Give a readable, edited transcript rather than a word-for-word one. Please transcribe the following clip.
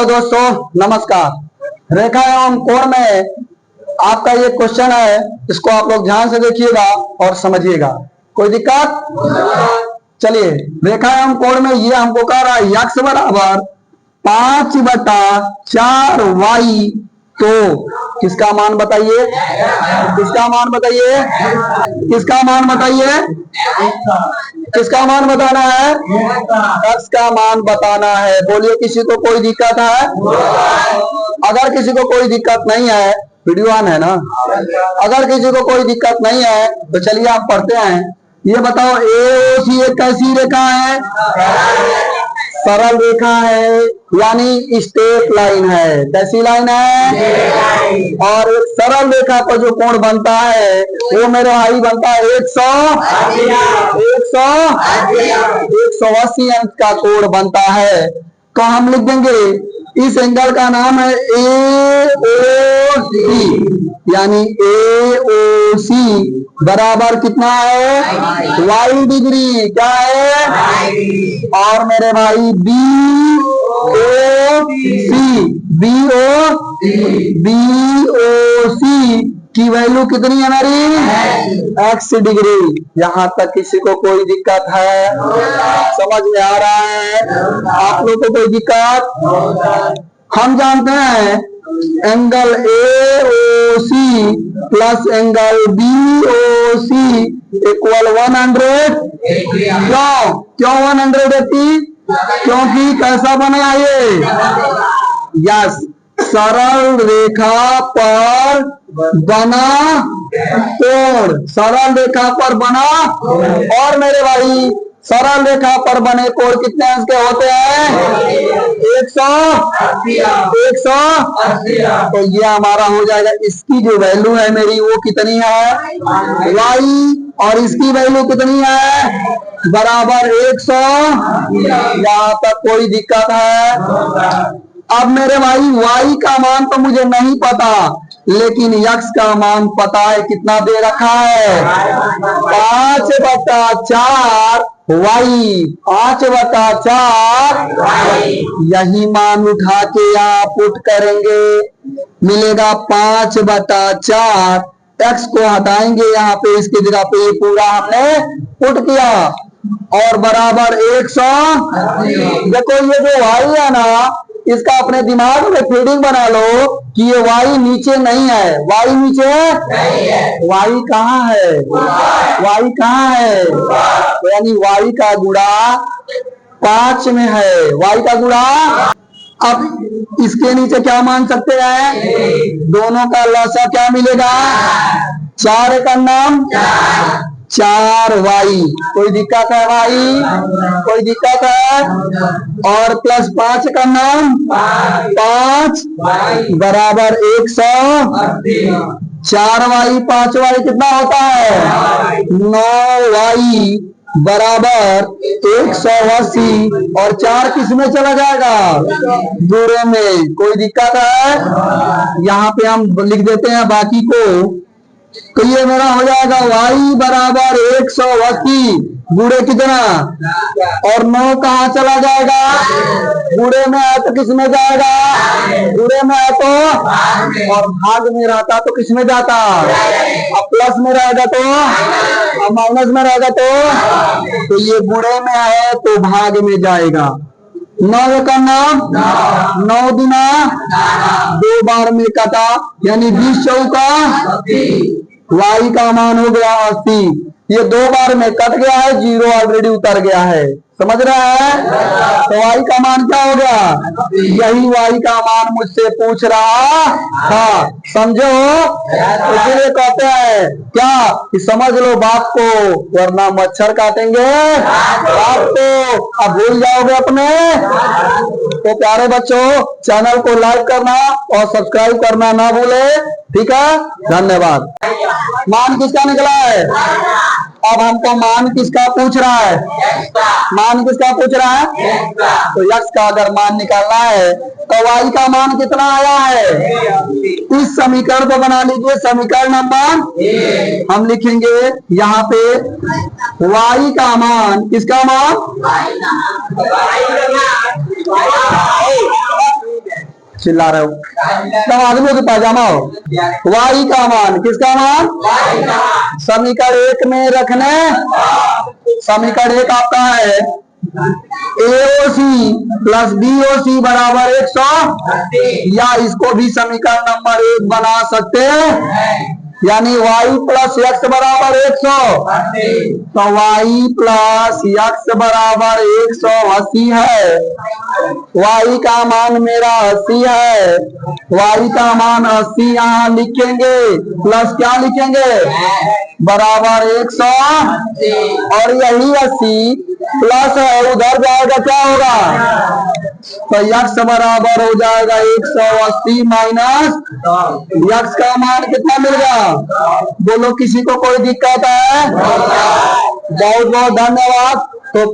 Hello दोस्तों, नमस्कार। रेखा एवं कोण में आपका ये क्वेश्चन है, इसको आप लोग ध्यान से देखिएगा और समझिएगा। कोई दिक्कत? चलिए, रेखा एवं कोण में ये हमको कह रहा है x बराबर 5/4y, तो किसका मान बताइए? किसका मान बताइए? किसका मान बताइए? किसका मान बताना है? x का मान बताना है। बोलिए, किसी को कोई दिक्कत है? अगर किसी को कोई दिक्कत नहीं है, वीडियो ऑन है ना? अगर किसी को कोई दिक्कत नहीं है तो चलिए आप पढ़ते हैं। ये बताओ, AOC एक कैसी रेखा है? सरल रेखा है, यानी स्ट्रेट लाइन है। कैसी लाइन है? और एक सरल रेखा पर जो कोण बनता है वो मेरे भाई बनता है 180 अंक का कोण बनता है। तो हम लिख देंगे इस एंगल का नाम है AOC, यानी AOC बराबर कितना है? y degree. क्या है? और मेरे भाई BOC की वैल्यू कितनी है हमारी? x degree. यहाँ तक किसी को कोई दिक्कत है? समझ में आ रहा है? आप लोग को कोई दिक्कत? हम जानते हैं angle AOC plus angle BOC equal 180। क्यों 180? क्योंकि कैसा बना ये? यस, सरल रेखा पर बना कोण। सरल रेखा पर बना, और मेरे भाई सरल रेखा पर बने कोण कितने अंश के होते हैं? 180। तो ये हमारा हो जाएगा। इसकी जो वैल्यू है मेरी वो कितनी है? y, और इसकी वैल्यू कितनी है? बराबर 100। यहाँ तक कोई दिक्कत है? अब मेरे भाई y का मान तो मुझे नहीं पता, लेकिन x का मान पता है। कितना दे रखा है? 5/4 y। 5/4 यही मान उठा के आप पुट करेंगे, मिलेगा 5/4। x को हटाएंगे यहाँ पे, इसकी जगह पे ये पूरा हमने पुट किया, और बराबर 100। देखो, ये जो y है ना, इसका अपने दिमाग में फीडिंग बना लो कि ये y नीचे नहीं है। y नीचे नहीं है। y कहाँ है? y कहाँ है? यानी y का गुणा 5 में है। y का गुणा। अब इसके नीचे क्या मान सकते हैं? दोनों का लसा क्या मिलेगा? 4 का नाम 4y। कोई दिक्कत है भाई? कोई दिक्कत है? और प्लस 5 का नाम 5 बराबर 100। 4y 5y कितना होता है? 9y बराबर 180। और 4 किस में चला जाएगा? दूरे में। कोई दिक्कत है? यहाँ पे हम लिख देते हैं बाकी को। तो ये मेरा हो जाएगा y बराबर 180 गुणे कितना? और 9 कहाँ चला जाएगा? गुणे में है तो किस में जाएगा? गुणे में है तो, और भाग में रहता तो किस में जाता? अब प्लस में रहेगा तो, अब माइनस में रहेगा तो ये गुणे में है तो भाग में जाएगा। 9 का नाम 9 दुना 2 बार में कटा, यानी 20 चौका y का मान हो गया 80। ये 2 बार में कट गया है, 0 ऑलरेडी उतर गया है। समझ रहा है? तो y का मान क्या हो गया? यही y का मान मुझसे पूछ रहा था। समझो? इसलिए कहते हैं क्या कि समझ लो बात को, वरना मच्छर काटेंगे बात को। अब भूल जाओगे अपने। तो प्यारे बच्चों, चैनल को लाइक करना और सब्सक्राइब करना ना भूले। ठीक है? धन्यवाद। मान किसका निकला है? अब हमको मान किसका पूछ रहा है? मान किसका पूछ रहा है? तो x का अगर मान निकालना है तो y का मान कितना आया है? इस समीकरण को बना लीजिए। समीकरण नंबर हम लिखेंगे यहाँ पे y का मान। किसका मान? चिल्ला रहे हो, सब आदमियों के पाजामा हो। y का मान, किसका मान? समीकरण 1 में रखने, समीकरण 1 आपका है AOC प्लस BOC बराबर 100, या इसको भी समीकरण नंबर 1 बना सकते हैं, यानी y प्लस x बराबर 100, तो y प्लस x बराबर 180 है। y का मान मेरा 80 है, y का मान 80 यहाँ लिखेंगे, प्लस क्या लिखेंगे? बराबर 100, और यही 80 प्लस है, उधर जाएगा क्या होगा? तो x बराबर हो जाएगा 180 माइनस x का मान कितना मिलेगा? बोलो, किसी को कोई दिक्कत है? बहुत बहुत धन्यवाद। तो